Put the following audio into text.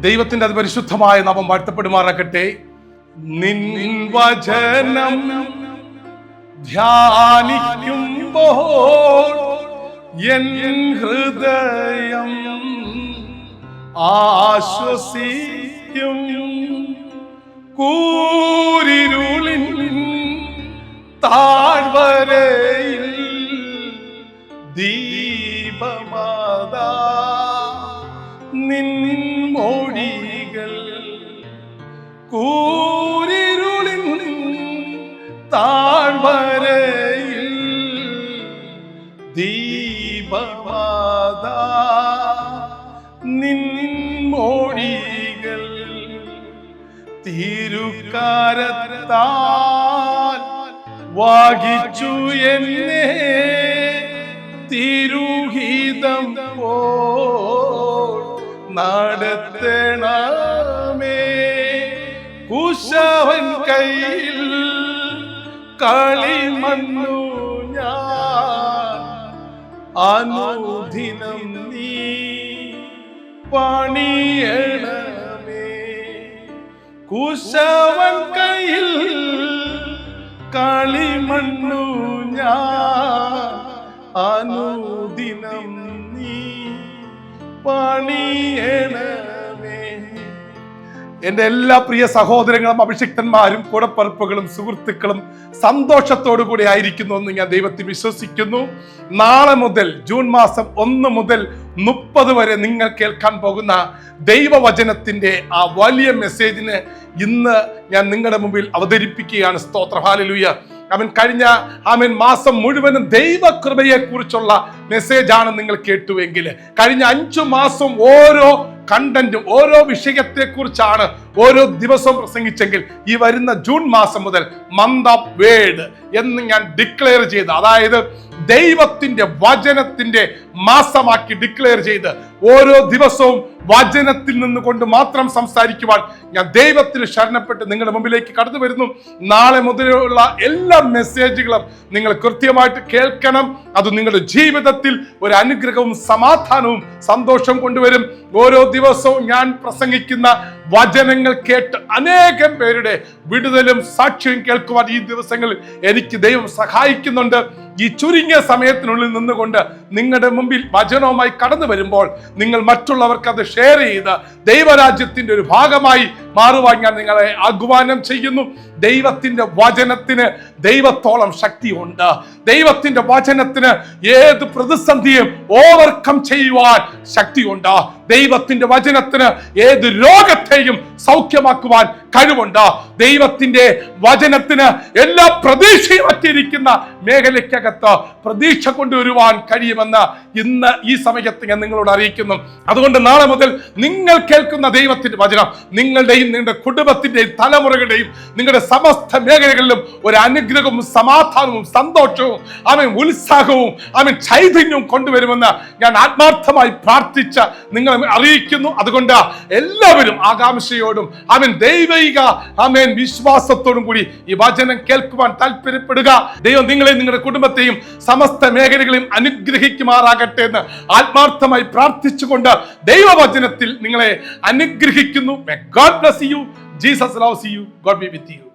ദൈവത്തിന്റെ അതിപരിശുദ്ധമായ നാമം വാഴ്ത്തപ്പെടുമാറാകട്ടെ. നിൻ വചനം ധ്യാനിക്കുമ്പോൾ എൻ ഹൃദയം ആശ്വസിക്കും. കൂരിരുളിൻ താഴ്വരയിൽ ദീപമാതാ നിൻ മൊഴികൾ. കൂരിരുളിൻ താഴ്വരയിൽ ദീപമാതാ നിൻ മൊഴികൾ. തിരുക്കരത്താൽ വാകിച്ചു എന്നെ തിരുഹിതം പോൽ നടത്തണമേ. കുശവൻ കയ്യിൽ കളിമണ്ണു ഞാൻ അനുദിനം നീ പണിയണമേ. കുശവൻ കയ്യിൽ കളിമണ്ണു ഞാൻ അനുദിനം നീ പണിയണമേ. എന്റെ എല്ലാ പ്രിയ സഹോദരങ്ങളും അഭിഷിക്തന്മാരും കൂടപ്പറപ്പുകളും സുഹൃത്തുക്കളും സന്തോഷത്തോടു കൂടി ആയിരിക്കുന്നു എന്ന് ഞാൻ ദൈവത്തിൽ വിശ്വസിക്കുന്നു. നാളെ മുതൽ ജൂൺ മാസം 1 മുതൽ 30 വരെ നിങ്ങൾ കേൾക്കാൻ പോകുന്ന ദൈവവചനത്തിന്റെ ആ വലിയ മെസ്സേജിന് ഇന്ന് ഞാൻ നിങ്ങളുടെ മുമ്പിൽ അവതരിപ്പിക്കുകയാണ്. സ്തോത്രം, ഹല്ലേലൂയ. കഴിഞ്ഞ മാസം മുഴുവനും ദൈവകൃപയെ കുറിച്ചുള്ള മെസ്സേജാണ് നിങ്ങൾ കേട്ടുവെങ്കിൽ കഴിഞ്ഞ 5 മാസം ഓരോ കണ്ടന്റും ഓരോ വിഷയത്തെ കുറിച്ചാണ് ഓരോ ദിവസവും പ്രസംഗിച്ചെങ്കിൽ ഈ വരുന്ന ജൂൺ മാസം മുതൽ മന്ത് ഓഫ് വേർഡ് എന്ന് ഞാൻ ഡിക്ലെയർ ചെയ്ത്, അതായത് ദൈവത്തിന്റെ വചനത്തിന്റെ മാസമാക്കി ഡിക്ലെയർ ചെയ്ത് ഓരോ ദിവസവും വചനത്തിൽ നിന്നുകൊണ്ട് മാത്രം സംസാരിക്കുവാൻ ഞാൻ ദൈവത്തിന് ശരണപ്പെട്ട് നിങ്ങളുടെ മുമ്പിലേക്ക് കടന്നു വരുന്നു. നാളെ മുതലുള്ള എല്ലാ മെസ്സേജുകളും നിങ്ങൾ കൃത്യമായിട്ട് കേൾക്കണം. അത് നിങ്ങളുടെ ജീവിതത്തിൽ ഒരു അനുഗ്രഹവും സമാധാനവും സന്തോഷവും കൊണ്ടുവരും. ഓരോ ദിവസവും ഞാൻ പ്രസംഗിക്കുന്ന വചനങ്ങൾ കേട്ട് അനേകം പേരുടെ വിടുതലും സാക്ഷ്യവും കേൾക്കുവാൻ ഈ ദിവസങ്ങളിൽ എനിക്ക് ദൈവം സഹായിക്കുന്നുണ്ട്. ഈ ചുരുങ്ങിയ സമയത്തിനുള്ളിൽ നിന്നുകൊണ്ട് നിങ്ങളുടെ മുമ്പിൽ വചനവുമായി കടന്നു വരുമ്പോൾ നിങ്ങൾ മറ്റുള്ളവർക്ക് അത് ഷെയർ ചെയ്ത് ദൈവരാജ്യത്തിന്റെ ഒരു ഭാഗമായി മാറുവാൻ ഞാൻ നിങ്ങളെ ആഹ്വാനം ചെയ്യുന്നു. ദൈവത്തിന്റെ വചനത്തിന് ദൈവത്തോളം ശക്തിയുണ്ട്. ദൈവത്തിന്റെ വചനത്തിന് ഏത് പ്രതിസന്ധിയും ഓവർകം ചെയ്യുവാൻ ശക്തിയുണ്ട്. ദൈവത്തിന്റെ വചനത്തിന് ഏത് രോഗത്തെയും സൗഖ്യമാക്കുവാൻ കഴിവുണ്ട്. ദൈവത്തിന്റെ വചനത്തിന് എല്ലാ പ്രതീക്ഷയും അറ്റിരിക്കുന്ന മേഖലയ്ക്കകത്ത് പ്രതീക്ഷ കൊണ്ടുവരുവാൻ കഴിയുമെന്ന് ഇന്ന് ഈ സമയത്ത് ഞാൻ നിങ്ങളോട് അറിയിക്കുന്നു. അതുകൊണ്ട് നാളെ മുതൽ നിങ്ങൾ കേൾക്കുന്ന ദൈവത്തിന്റെ വചനം നിങ്ങളുടെയും നിങ്ങളുടെ കുടുംബത്തിന്റെയും തലമുറകളുടെയും നിങ്ങളുടെ സമസ്ത മേഖലകളിലും ഒരു അനുഗ്രഹവും സമാധാനവും സന്തോഷവും ഉത്സാഹവും ചൈതന്യവും കൊണ്ടുവരുമെന്ന് ഞാൻ ആത്മാർത്ഥമായി പ്രാർത്ഥിച്ച നിങ്ങളെ അറിയിക്കുന്നു. അതുകൊണ്ട് എല്ലാവരും ആകാംക്ഷയോടും ദൈവിക വിശ്വാസത്തോടും കൂടി ഈ വചനം കേൾക്കുവാൻ താല്പര്യപ്പെടുക. ദൈവം നിങ്ങളെയും നിങ്ങളുടെ കുടുംബത്തെയും സമസ്ത മേഖലകളെയും അനുഗ്രഹിക്കുമാറാകട്ടെ എന്ന് ആത്മാർത്ഥമായി പ്രാർത്ഥിച്ചുകൊണ്ട് ദൈവവചനത്തിൽ നിങ്ങളെ അനുഗ്രഹിക്കുന്നു. May God bless you. Jesus loves you. God be with you.